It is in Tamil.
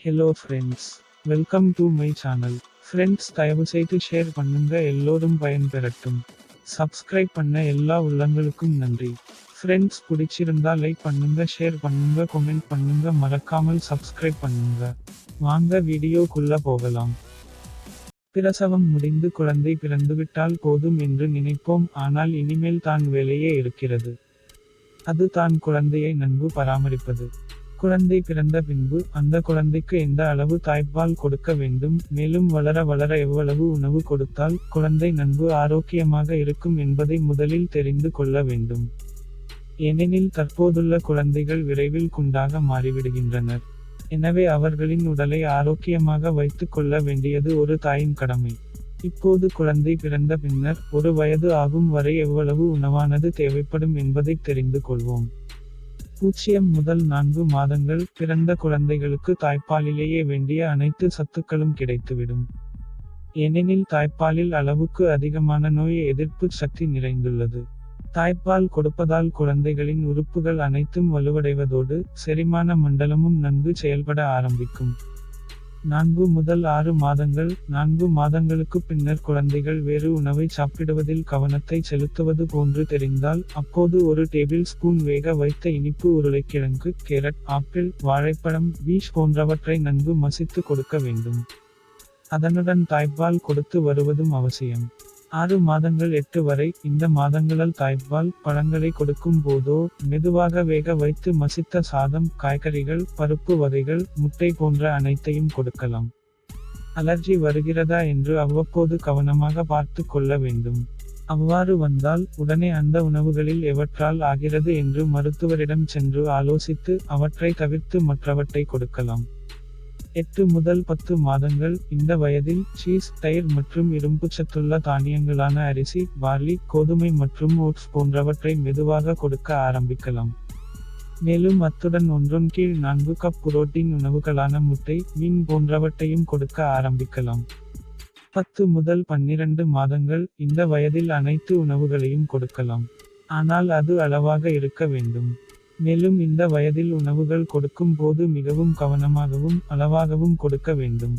Hello friends. Welcome to my channel. Friends தயவு செய்து ஷேர் பண்ணுங்க எல்லோரும் பயன்பெறட்டும். Subscribe பண்ண எல்லா உள்ளங்களுக்கும் நன்றி. Friends பிடிச்சிருந்தா லைக் பண்ணுங்க ஷேர் பண்ணுங்க கமெண்ட் பண்ணுங்க மறக்காமல் Subscribe பண்ணுங்க. வாங்க வீடியோக்குள்ள போகலாம். பிரசவம் முடிந்து குழந்தை பிறந்துவிட்டால் போதும் என்று நினைப்போம் ஆனால் இனிமேல் தான் வேலையே இருக்கிறது. அது தான் குழந்தையை நன்கு பராமரிப்பது. குழந்தை பிறந்த பின்பு அந்த குழந்தைக்கு எந்த அளவு தாய்ப்பால் கொடுக்க வேண்டும் மேலும் வளர வளர எவ்வளவு உணவு கொடுத்தால் குழந்தை நன்கு ஆரோக்கியமாக இருக்கும் என்பதை முதலில் தெரிந்து கொள்ள வேண்டும். ஏனெனில் தற்போதுள்ள குழந்தைகள் விரைவில் குண்டாக மாறிவிடுகின்றனர். எனவே அவர்களின் உடலை ஆரோக்கியமாக வைத்துக் கொள்ள வேண்டியது ஒரு தாயின் கடமை. இப்போது குழந்தை பிறந்த பின்னர் 1 வயது ஆகும் வரை எவ்வளவு உணவானது தேவைப்படும் என்பதை தெரிந்து கொள்வோம். 0 முதல் 4 மாதங்கள் பிறந்த குழந்தைகளுக்கு தாய்ப்பாலிலேயே வேண்டிய அனைத்து சத்துக்களும் கிடைத்துவிடும். ஏனெனில் தாய்ப்பாலில் அளவுக்கு அதிகமான நோய் எதிர்ப்பு சக்தி நிறைந்துள்ளது. தாய்ப்பால் கொடுப்பதால் குழந்தைகளின் உறுப்புகள் அனைத்தும் வலுவடைவதோடு செரிமான மண்டலமும் நன்கு செயல்பட ஆரம்பிக்கும். 4 முதல் 6 மாதங்கள் 4 மாதங்களுக்கு பின்னர் குழந்தைகள் வேறு உணவை சாப்பிடுவதில் கவனத்தை செலுத்துவது போன்று தெரிந்தால் அப்போது 1 டேபிள் ஸ்பூன் வேக வைத்த இனிப்பு உருளைக்கிழங்கு, கேரட், ஆப்பிள், வாழைப்பழம், பீஸ் போன்றவற்றை நன்கு மசித்து கொடுக்க வேண்டும். அதனுடன் தாய்ப்பால் கொடுத்து வருவதும் அவசியம். 6 மாதங்கள் 8 வரை இந்த மாதங்களால் தாய்ப்பால் பழங்களை கொடுக்கும் போதோ மெதுவாக வேக வைத்து மசித்த சாதம், காய்கறிகள், பருப்பு வகைகள், முட்டை போன்ற அனைத்தையும் கொடுக்கலாம். அலர்ஜி வருகிறதா என்று அவ்வப்போது கவனமாக பார்த்து கொள்ள வேண்டும். அவ்வாறு வந்தால் உடனே அந்த உணவுகளில் எவற்றால் ஆகிறது என்று மருத்துவரிடம் சென்று ஆலோசித்து அவற்றை தவிர்த்து மற்றவற்றை கொடுக்கலாம். 8 முதல் 10 மாதங்கள் இந்த வயதில் சீஸ், தயிர் மற்றும் இரும்புச்சத்துள்ள தானியங்களான அரிசி, பார்லி, கோதுமை மற்றும் ஓட்ஸ் போன்றவற்றை மெதுவாக கொடுக்க ஆரம்பிக்கலாம். மேலும் அத்துடன் 1/4 கப் புரோட்டீன் உணவுகளான முட்டை, மீன் போன்றவற்றையும் கொடுக்க ஆரம்பிக்கலாம். 10 முதல் 12 மாதங்கள் இந்த வயதில் அனைத்து உணவுகளையும் கொடுக்கலாம். ஆனால் அது அளவாக இருக்க வேண்டும். மேலும் இந்த வயதில் உணவுகள் கொடுக்கும் போது மிகவும் கவனமாகவும் அளவாகவும் கொடுக்க வேண்டும்.